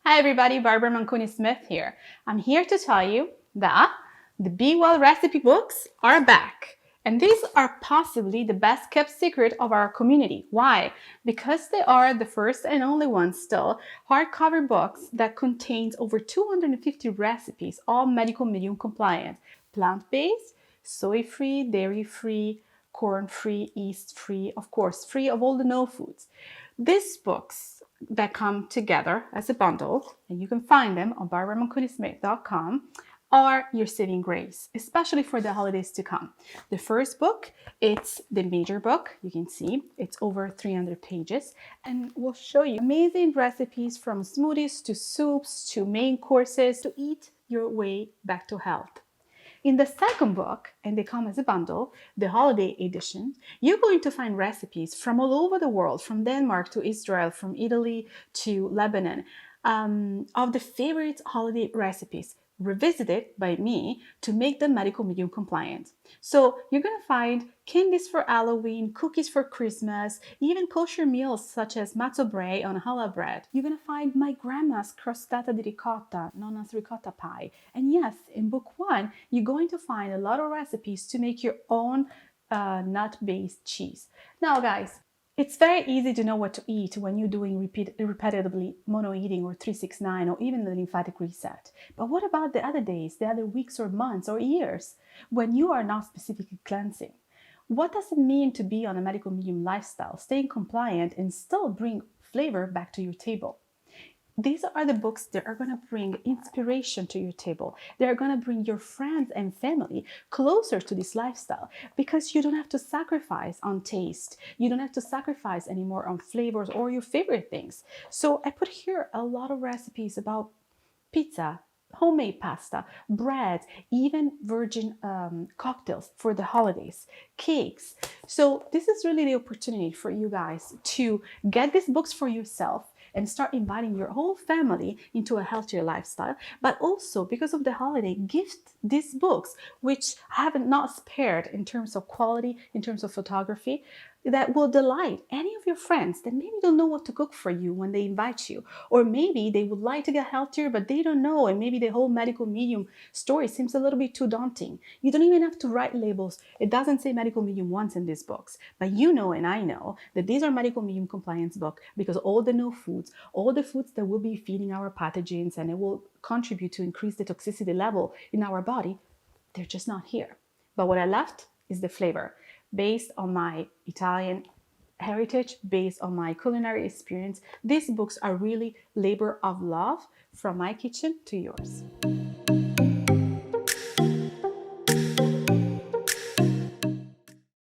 Hi everybody, Barbara Mancuni-Smith here. I'm here to tell you that the Be Well recipe books are back. And these are possibly the best kept secret of our community. Why? Because they are the first and only ones still hardcover books that contains over 250 recipes, all medical medium compliant, plant-based, soy-free, dairy-free, corn-free, yeast-free, of course, free of all the no foods. These books that come together as a bundle, and you can find them on barbaramancunismith.com, are your saving grace, especially for the holidays to come. The first book, it's the major book. You can see it's over 300 pages and will show you amazing recipes from smoothies to soups to main courses to eat your way back to health. In the second book, and they come as a bundle, the holiday edition, you're going to find recipes from all over the world, from Denmark to Israel, from Italy to Lebanon, of the favorite holiday recipes revisited by me to make them medical medium compliant. So you're going to find candies for Halloween, cookies for Christmas, even kosher meals such as matzo brie on challah bread. You're going to find my grandma's crostata di ricotta, known as ricotta pie. And yes, in book one, you're going to find a lot of recipes to make your own nut-based cheese. Now, guys, it's very easy to know what to eat when you're doing repetitively mono eating or 369 or even the lymphatic reset. But what about the other days, the other weeks or months or years when you are not specifically cleansing? What does it mean to be on a medical medium lifestyle, staying compliant and still bring flavor back to your table? These are the books that are going to bring inspiration to your table. They're going to bring your friends and family closer to this lifestyle because you don't have to sacrifice on taste. You don't have to sacrifice anymore on flavors or your favorite things. So I put here a lot of recipes about pizza, homemade pasta, bread, even virgin cocktails for the holidays, cakes. So this is really the opportunity for you guys to get these books for yourself and start inviting your whole family into a healthier lifestyle. But also, because of the holiday, gift these books, which I have not spared in terms of quality, in terms of photography, that will delight any of your friends that maybe don't know what to cook for you when they invite you. Or maybe they would like to get healthier, but they don't know, and maybe the whole medical medium story seems a little bit too daunting. You don't even have to write labels. It doesn't say medical medium once in these books, but you know and I know that these are medical medium compliance books because all the no foods, all the foods that will be feeding our pathogens and it will contribute to increase the toxicity level in our body, they're just not here. But what I left is the flavor. Based on my Italian heritage, based on my culinary experience, these books are really labor of love from my kitchen to yours.